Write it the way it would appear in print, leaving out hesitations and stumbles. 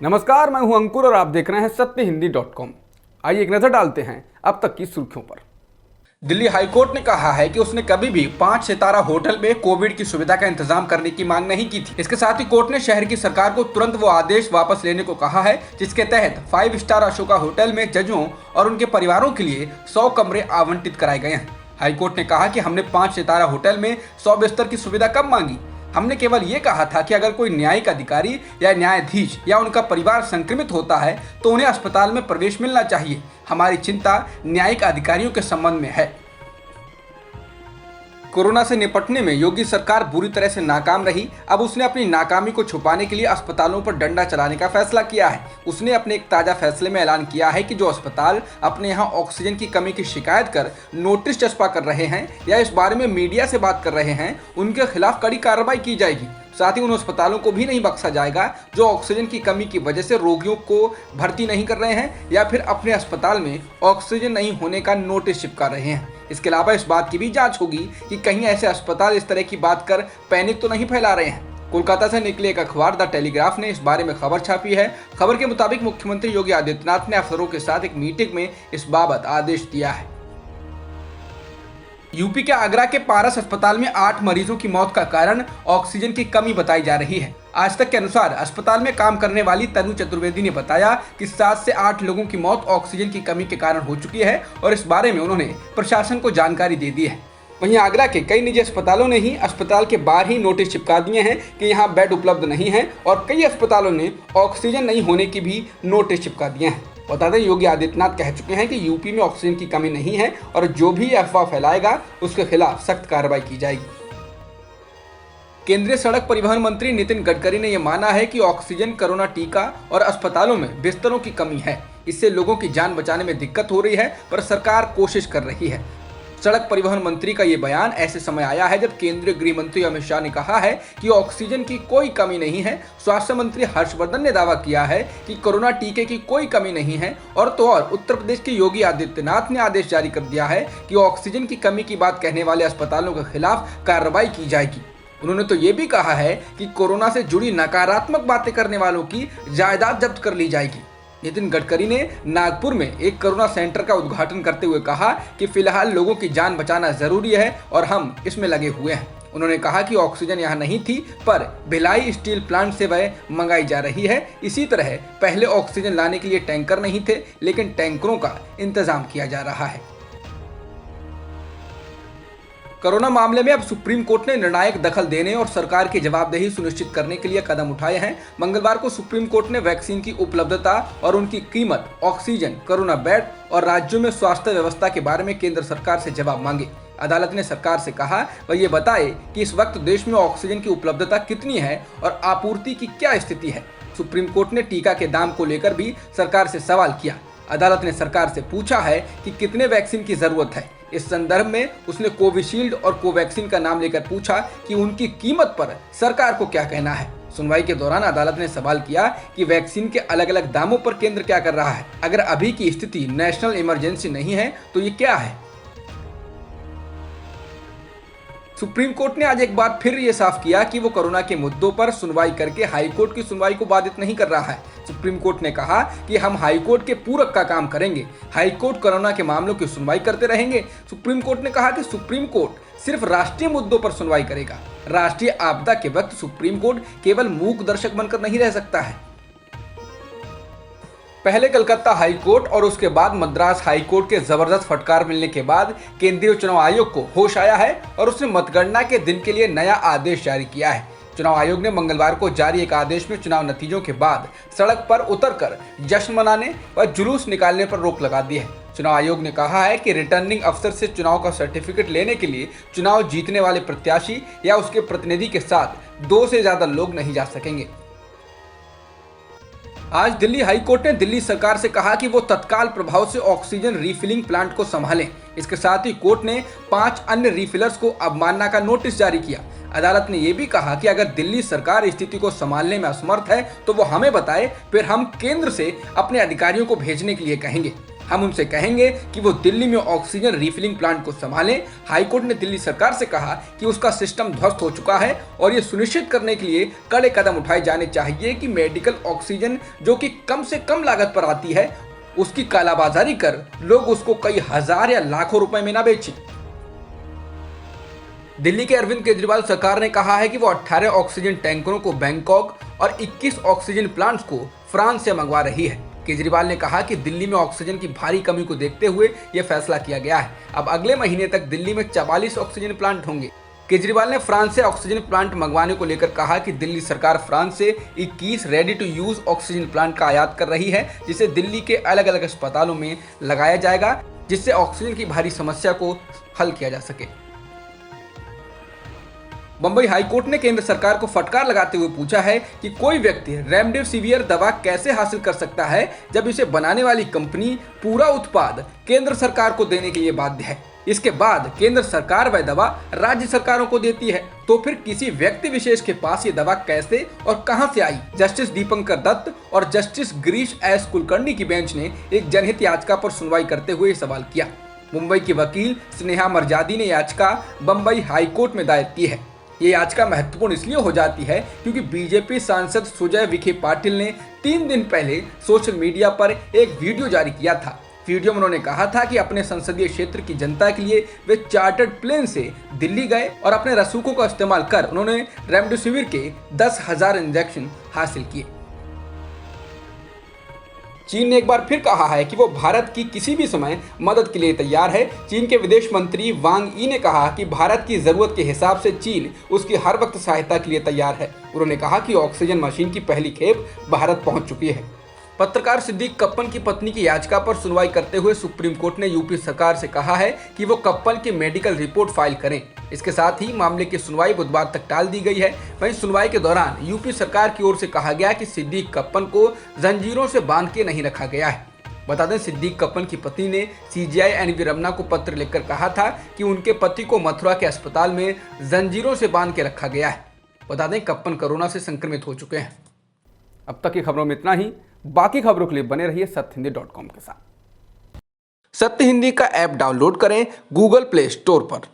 नमस्कार, मैं हूं अंकुर और आप देख रहे हैं सत्यहिंदी.com। आइए एक नजर डालते हैं अब तक की सुर्खियों पर। दिल्ली हाईकोर्ट ने कहा है कि उसने कभी भी 5 सितारा होटल में कोविड की सुविधा का इंतजाम करने की मांग नहीं की थी। इसके साथ ही कोर्ट ने शहर की सरकार को तुरंत वो आदेश वापस लेने को कहा है जिसके तहत 5 स्टार अशोका होटल में जजों और उनके परिवारों के लिए 100 कमरे आवंटित कराए गए हैं। हाईकोर्ट ने कहा कि हमने 5 सितारा होटल में 100 बिस्तर की सुविधा कब मांगी। हमने केवल ये कहा था कि अगर कोई न्यायिक अधिकारी या न्यायाधीश या उनका परिवार संक्रमित होता है तो उन्हें अस्पताल में प्रवेश मिलना चाहिए। हमारी चिंता न्यायिक अधिकारियों के संबंध में है। कोरोना से निपटने में योगी सरकार बुरी तरह से नाकाम रही। अब उसने अपनी नाकामी को छुपाने के लिए अस्पतालों पर डंडा चलाने का फैसला किया है। उसने अपने एक ताजा फैसले में ऐलान किया है कि जो अस्पताल अपने यहाँ ऑक्सीजन की कमी की शिकायत कर नोटिस चस्पा कर रहे हैं या इस बारे में मीडिया से बात कर रहे हैं, उनके खिलाफ कड़ी कार्रवाई की जाएगी। साथ ही उन अस्पतालों को भी नहीं बख्शा जाएगा जो ऑक्सीजन की कमी की वजह से रोगियों को भर्ती नहीं कर रहे हैं या फिर अपने अस्पताल में ऑक्सीजन नहीं होने का नोटिस चिपका रहे हैं। इसके अलावा इस बात की भी जांच होगी कि कहीं ऐसे अस्पताल इस तरह की बात कर पैनिक तो नहीं फैला रहे हैं। कोलकाता से निकले एक अखबार द टेलीग्राफ ने इस बारे में खबर छापी है। खबर के मुताबिक मुख्यमंत्री योगी आदित्यनाथ ने अफसरों के साथ एक मीटिंग में इस बाबत आदेश दिया है। यूपी के आगरा के पारस अस्पताल में 8 मरीजों की मौत का कारण ऑक्सीजन की कमी बताई जा रही है। आज तक के अनुसार अस्पताल में काम करने वाली तनु चतुर्वेदी ने बताया कि 7 से 8 लोगों की मौत ऑक्सीजन की कमी के कारण हो चुकी है और इस बारे में उन्होंने प्रशासन को जानकारी दे दी है। वहीं आगरा के कई निजी अस्पतालों ने ही अस्पताल के बाहर ही नोटिस चिपका दिए हैं कि यहाँ बेड उपलब्ध नहीं है और कई अस्पतालों ने ऑक्सीजन नहीं होने की भी नोटिस चिपका दिए हैं। बता दें, योगी आदित्यनाथ कह चुके हैं कि यूपी में ऑक्सीजन की कमी नहीं है और जो भी अफवाह फैलाएगा उसके खिलाफ सख्त कार्रवाई की जाएगी। केंद्रीय सड़क परिवहन मंत्री नितिन गडकरी ने यह माना है कि ऑक्सीजन, कोरोना टीका और अस्पतालों में बिस्तरों की कमी है। इससे लोगों की जान बचाने में दिक्कत हो रही है, पर सरकार कोशिश कर रही है। सड़क परिवहन मंत्री का ये बयान ऐसे समय आया है जब केंद्रीय गृह मंत्री अमित शाह ने कहा है कि ऑक्सीजन की कोई कमी नहीं है। स्वास्थ्य मंत्री हर्षवर्धन ने दावा किया है कि कोरोना टीके की कोई कमी नहीं है और तो और उत्तर प्रदेश के योगी आदित्यनाथ ने आदेश जारी कर दिया है कि ऑक्सीजन की कमी की बात कहने वाले अस्पतालों के खिलाफ कार्रवाई की जाएगी। उन्होंने तो ये भी कहा है कि कोरोना से जुड़ी नकारात्मक बातें करने वालों की जायदाद जब्त कर ली जाएगी। नितिन गडकरी ने नागपुर में एक कोरोना सेंटर का उद्घाटन करते हुए कहा कि फिलहाल लोगों की जान बचाना जरूरी है और हम इसमें लगे हुए हैं। उन्होंने कहा कि ऑक्सीजन यहाँ नहीं थी, पर भिलाई स्टील प्लांट से वह मंगाई जा रही है। इसी तरह पहले ऑक्सीजन लाने के लिए टैंकर नहीं थे, लेकिन टैंकरों का इंतजाम किया जा रहा है। कोरोना मामले में अब सुप्रीम कोर्ट ने निर्णायक दखल देने और सरकार की जवाबदेही सुनिश्चित करने के लिए कदम उठाए हैं। मंगलवार को सुप्रीम कोर्ट ने वैक्सीन की उपलब्धता और उनकी कीमत, ऑक्सीजन, कोरोना बेड और राज्यों में स्वास्थ्य व्यवस्था के बारे में केंद्र सरकार से जवाब मांगे। अदालत ने सरकार से कहा वह ये बताए कि इस वक्त देश में ऑक्सीजन की उपलब्धता कितनी है और आपूर्ति की क्या स्थिति है। सुप्रीम कोर्ट ने टीका के दाम को लेकर भी सरकार से सवाल किया। अदालत ने सरकार से पूछा है कि कितने वैक्सीन की जरूरत है। इस संदर्भ में उसने कोविशील्ड और कोवैक्सीन का नाम लेकर पूछा कि उनकी कीमत पर सरकार को क्या कहना है। सुनवाई के दौरान अदालत ने सवाल किया कि वैक्सीन के अलग अलग दामों पर केंद्र क्या कर रहा है। अगर अभी की स्थिति नेशनल इमरजेंसी नहीं है तो ये क्या है। सुप्रीम कोर्ट ने आज एक बार फिर ये साफ किया कि वो कोरोना के मुद्दों पर सुनवाई करके हाईकोर्ट की सुनवाई को बाधित नहीं कर रहा है। सुप्रीम कोर्ट ने कहा कि हम हाईकोर्ट के पूरक का काम करेंगे। हाईकोर्ट कोरोना के मामलों की सुनवाई करते रहेंगे। सुप्रीम कोर्ट ने कहा कि सुप्रीम कोर्ट सिर्फ राष्ट्रीय मुद्दों पर सुनवाई करेगा। राष्ट्रीय आपदा के वक्त सुप्रीम कोर्ट केवल मूक दर्शक बनकर नहीं रह सकता है। पहले कलकत्ता हाई कोर्ट और उसके बाद मद्रास हाई कोर्ट के जबरदस्त फटकार मिलने के बाद केंद्रीय चुनाव आयोग को होश आया है और उसने मतगणना के दिन के लिए नया आदेश जारी किया है। चुनाव आयोग ने मंगलवार को जारी एक आदेश में चुनाव नतीजों के बाद सड़क पर उतरकर जश्न मनाने व जुलूस निकालने पर रोक लगा दी है। चुनाव आयोग ने कहा है कि रिटर्निंग अफसर से चुनाव का सर्टिफिकेट लेने के लिए चुनाव जीतने वाले प्रत्याशी या उसके प्रतिनिधि के साथ 2 से ज्यादा लोग नहीं जा सकेंगे। आज दिल्ली हाई कोर्ट ने दिल्ली सरकार से कहा कि वो तत्काल प्रभाव से ऑक्सीजन रिफिलिंग प्लांट को संभालें। इसके साथ ही कोर्ट ने 5 अन्य रिफिलर्स को अवमानना का नोटिस जारी किया। अदालत ने यह भी कहा कि अगर दिल्ली सरकार स्थिति को संभालने में असमर्थ है तो वो हमें बताए, फिर हम केंद्र से अपने अधिकारियों को भेजने के लिए कहेंगे। हम उनसे कहेंगे कि वो दिल्ली में ऑक्सीजन रिफिलिंग प्लांट को संभालें। हाईकोर्ट ने दिल्ली सरकार से कहा कि उसका सिस्टम ध्वस्त हो चुका है और ये सुनिश्चित करने के लिए कड़े कदम उठाए जाने चाहिए कि मेडिकल ऑक्सीजन जो कि कम से कम लागत पर आती है उसकी कालाबाजारी कर लोग उसको कई हजार या लाखों रुपए में ना बेचें। दिल्ली के अरविंद केजरीवाल सरकार ने कहा है कि वो 18 ऑक्सीजन टैंकरों को बैंकॉक और 21 ऑक्सीजन प्लांट्स को फ्रांस से मंगवा रही है। केजरीवाल ने कहा कि दिल्ली में ऑक्सीजन की भारी कमी को देखते हुए यह फैसला किया गया है। अब अगले महीने तक दिल्ली में 44 ऑक्सीजन प्लांट होंगे। केजरीवाल ने फ्रांस से ऑक्सीजन प्लांट मंगवाने को लेकर कहा कि दिल्ली सरकार फ्रांस से 21 ready to use oxygen plant का आयात कर रही है, जिसे दिल्ली के अलग अलग अस्पतालों में लगाया जाएगा, जिससे ऑक्सीजन की भारी समस्या को हल किया जा सके। बंबई हाईकोर्ट ने केंद्र सरकार को फटकार लगाते हुए पूछा है कि कोई व्यक्ति रेमडेसिविर दवा कैसे हासिल कर सकता है जब इसे बनाने वाली कंपनी पूरा उत्पाद केंद्र सरकार को देने के लिए बाध्य है। इसके बाद केंद्र सरकार वह दवा राज्य सरकारों को देती है, तो फिर किसी व्यक्ति विशेष के पास ये दवा कैसे और कहां से आई? जस्टिस दीपंकर दत्त और जस्टिस गिरीश एस कुलकर्णी की बेंच ने एक जनहित याचिका पर सुनवाई करते हुए सवाल किया। मुंबई की वकील स्नेहा मरजादी ने याचिका बंबई हाईकोर्ट में दायर की है। ये याचिका महत्वपूर्ण इसलिए हो जाती है क्योंकि बीजेपी सांसद सुजय विखे पाटिल ने 3 दिन पहले सोशल मीडिया पर एक वीडियो जारी किया था। वीडियो में उन्होंने कहा था कि अपने संसदीय क्षेत्र की जनता के लिए वे चार्टर्ड प्लेन से दिल्ली गए और अपने रसूखों का इस्तेमाल कर उन्होंने रेमडेसिविर के 10,000 इंजेक्शन हासिल किए। चीन ने एक बार फिर कहा है कि वो भारत की किसी भी समय मदद के लिए तैयार है। चीन के विदेश मंत्री वांग यी ने कहा कि भारत की जरूरत के हिसाब से चीन उसकी हर वक्त सहायता के लिए तैयार है। उन्होंने कहा कि ऑक्सीजन मशीन की पहली खेप भारत पहुंच चुकी है। पत्रकार सिद्दीक कप्पन की पत्नी की याचिका पर सुनवाई करते हुए सुप्रीम कोर्ट ने यूपी सरकार से कहा है कि वो कप्पन की मेडिकल रिपोर्ट फाइल करें। इसके साथ ही मामले की सुनवाई बुधवार तक टाल दी गई है। वहीं सुनवाई के दौरान यूपी सरकार की ओर से कहा गया कि सिद्दीक कप्पन को जंजीरों से बांध के नहीं रखा गया है। बता दें, सिद्दीक कप्पन की पत्नी ने सीजीआई एनवी रमना को पत्र लिखकर कहा था कि उनके पति को मथुरा के अस्पताल में जंजीरों से बांध के रखा गया है। बता दें, कप्पन कोरोना से संक्रमित हो चुके हैं। अब तक की खबरों में इतना ही। बाकी खबरों के लिए बने रहिए सत्यहिंदी.com के साथ। सत्य हिंदी का ऐप डाउनलोड करें गूगल प्ले स्टोर पर।